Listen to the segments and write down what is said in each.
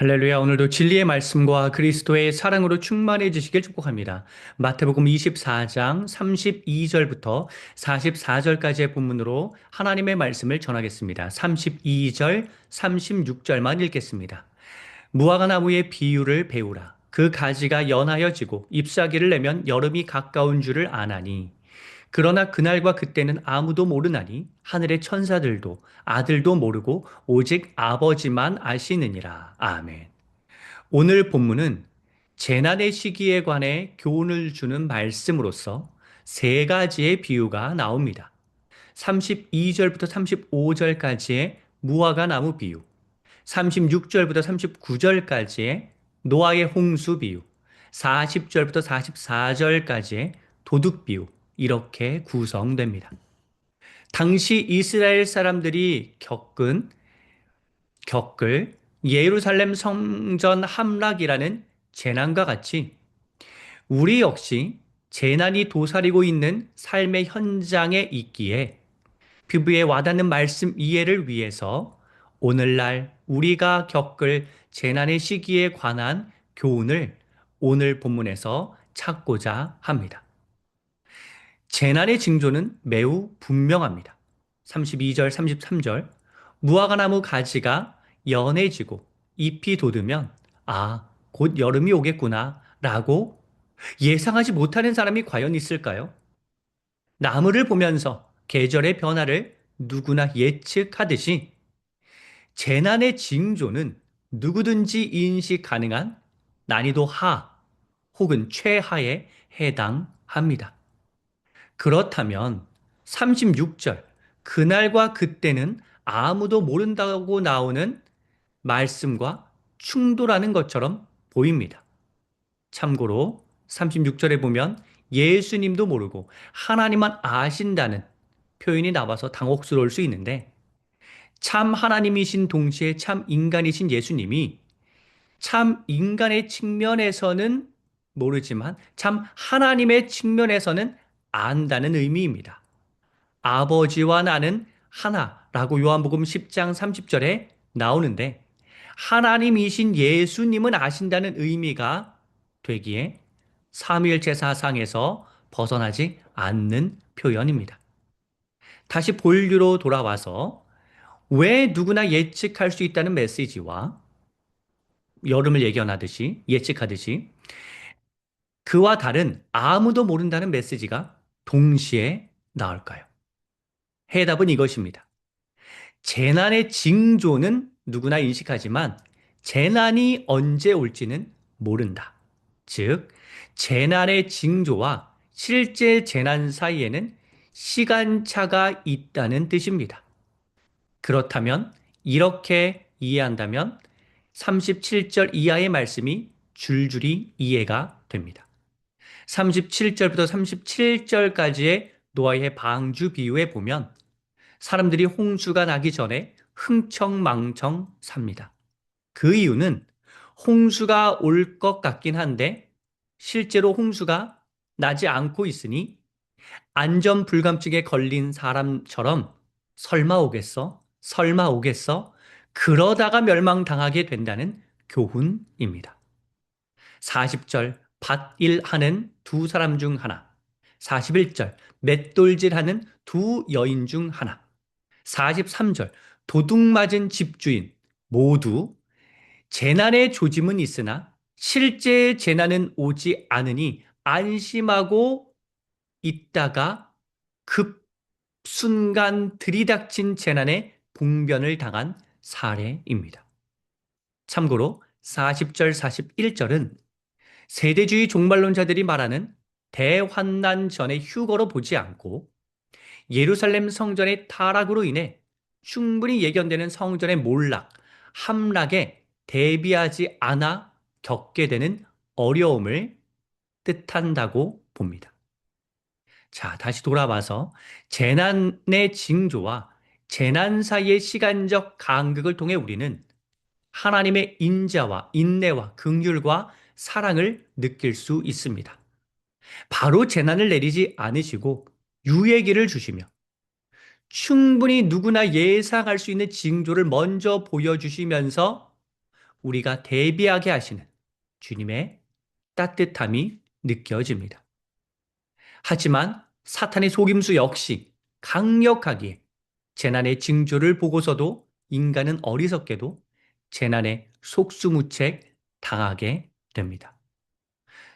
할렐루야. 오늘도 진리의 말씀과 그리스도의 사랑으로 충만해지시길 축복합니다. 마태복음 24장 32절부터 44절까지의 본문으로 하나님의 말씀을 전하겠습니다. 32절, 36절만 읽겠습니다. 무화과 나무의 비유를 배우라. 그 가지가 연하여 지고 잎사귀를 내면 여름이 가까운 줄을 아나니. 그러나 그날과 그때는 아무도 모르나니 하늘의 천사들도 아들도 모르고 오직 아버지만 아시느니라. 아멘. 오늘 본문은 재난의 시기에 관해 교훈을 주는 말씀으로서 세 가지의 비유가 나옵니다. 32절부터 35절까지의 무화과 나무 비유, 36절부터 39절까지의 노아의 홍수 비유, 40절부터 44절까지의 도둑 비유, 이렇게 구성됩니다. 당시 이스라엘 사람들이 겪을 예루살렘 성전 함락이라는 재난과 같이 우리 역시 재난이 도사리고 있는 삶의 현장에 있기에 피부에 와닿는 말씀 이해를 위해서 오늘날 우리가 겪을 재난의 시기에 관한 교훈을 오늘 본문에서 찾고자 합니다. 재난의 징조는 매우 분명합니다. 32절, 33절. 무화과 나무 가지가 연해지고 잎이 돋으면, 아, 곧 여름이 오겠구나, 라고 예상하지 못하는 사람이 과연 있을까요? 나무를 보면서 계절의 변화를 누구나 예측하듯이 재난의 징조는 누구든지 인식 가능한 난이도 하 혹은 최하에 해당합니다. 그렇다면 36절, 그날과 그때는 아무도 모른다고 나오는 말씀과 충돌하는 것처럼 보입니다. 참고로 36절에 보면 예수님도 모르고 하나님만 아신다는 표현이 나와서 당혹스러울 수 있는데, 참 하나님이신 동시에 참 인간이신 예수님이 참 인간의 측면에서는 모르지만 참 하나님의 측면에서는 안다는 의미입니다. 아버지와 나는 하나라고 요한복음 10장 30절에 나오는데, 하나님이신 예수님은 아신다는 의미가 되기에 삼위일체 사상에서 벗어나지 않는 표현입니다. 다시 본류로 돌아와서 왜 누구나 예측할 수 있다는 메시지와 여름을 예견하듯이 예측하듯이 그와 다른 아무도 모른다는 메시지가 동시에 나올까요? 해답은 이것입니다. 재난의 징조는 누구나 인식하지만 재난이 언제 올지는 모른다. 즉, 재난의 징조와 실제 재난 사이에는 시간차가 있다는 뜻입니다. 그렇다면 이렇게 이해한다면 37절 이하의 말씀이 줄줄이 이해가 됩니다. 37절부터 37절까지의 노아의 방주 비유에 보면 사람들이 홍수가 나기 전에 흥청망청 삽니다. 그 이유는 홍수가 올 것 같긴 한데 실제로 홍수가 나지 않고 있으니 안전 불감증에 걸린 사람처럼 설마 오겠어? 설마 오겠어? 그러다가 멸망당하게 된다는 교훈입니다. 40절 밭일하는 두 사람 중 하나, 41절 맷돌질하는 두 여인 중 하나, 43절 도둑 맞은 집주인 모두 재난의 조짐은 있으나 실제 재난은 오지 않으니 안심하고 있다가 급 순간 들이닥친 재난에 봉변을 당한 사례입니다. 참고로 40절, 41절은 세대주의 종말론자들이 말하는 대환난 전의 휴거로 보지 않고 예루살렘 성전의 타락으로 인해 충분히 예견되는 성전의 몰락, 함락에 대비하지 않아 겪게 되는 어려움을 뜻한다고 봅니다. 자, 다시 돌아와서 재난의 징조와 재난 사이의 시간적 간극을 통해 우리는 하나님의 인자와 인내와 긍휼과 사랑을 느낄 수 있습니다. 바로 재난을 내리지 않으시고 유예기를 주시며 충분히 누구나 예상할 수 있는 징조를 먼저 보여주시면서 우리가 대비하게 하시는 주님의 따뜻함이 느껴집니다. 하지만 사탄의 속임수 역시 강력하기에 재난의 징조를 보고서도 인간은 어리석게도 재난의 속수무책 당하게 됩니다.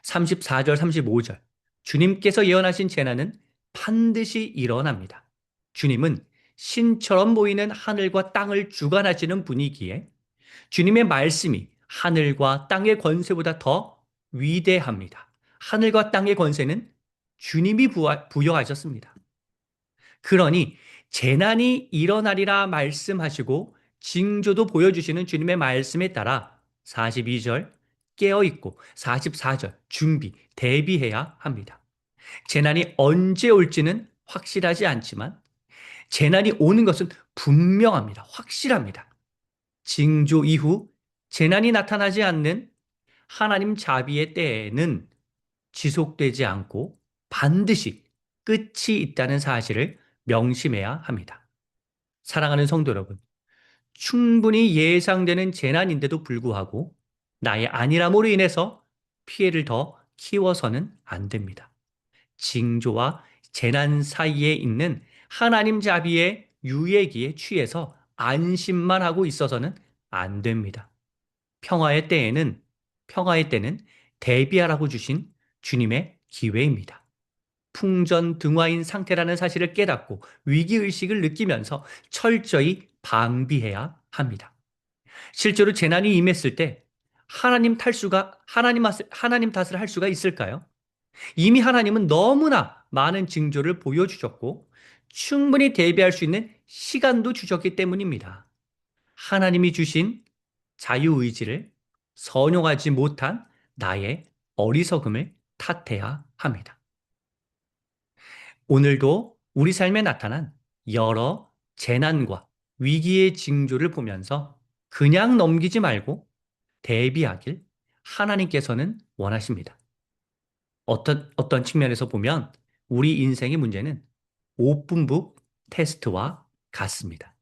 34절, 35절. 주님께서 예언하신 재난은 반드시 일어납니다. 주님은 신처럼 보이는 하늘과 땅을 주관하시는 분이기에 주님의 말씀이 하늘과 땅의 권세보다 더 위대합니다. 하늘과 땅의 권세는 주님이 부여하셨습니다. 그러니 재난이 일어나리라 말씀하시고 징조도 보여주시는 주님의 말씀에 따라 42절 깨어있고 44절 준비, 대비해야 합니다. 재난이 언제 올지는 확실하지 않지만 재난이 오는 것은 분명합니다. 확실합니다. 징조 이후 재난이 나타나지 않는 하나님 자비의 때에는 지속되지 않고 반드시 끝이 있다는 사실을 명심해야 합니다. 사랑하는 성도 여러분, 충분히 예상되는 재난인데도 불구하고 나의 안일함으로 인해서 피해를 더 키워서는 안 됩니다. 징조와 재난 사이에 있는 하나님 자비의 유예기에 취해서 안심만 하고 있어서는 안 됩니다. 평화의 때에는, 평화의 때는 대비하라고 주신 주님의 기회입니다. 풍전등화인 상태라는 사실을 깨닫고 위기의식을 느끼면서 철저히 방비해야 합니다. 실제로 재난이 임했을 때 하나님 탓을 할 수가 있을까요? 이미 하나님은 너무나 많은 징조를 보여주셨고 충분히 대비할 수 있는 시간도 주셨기 때문입니다. 하나님이 주신 자유의지를 선용하지 못한 나의 어리석음을 탓해야 합니다. 오늘도 우리 삶에 나타난 여러 재난과 위기의 징조를 보면서 그냥 넘기지 말고 대비하길 하나님께서는 원하십니다. 어떤 측면에서 보면 우리 인생의 문제는 오픈북 테스트와 같습니다.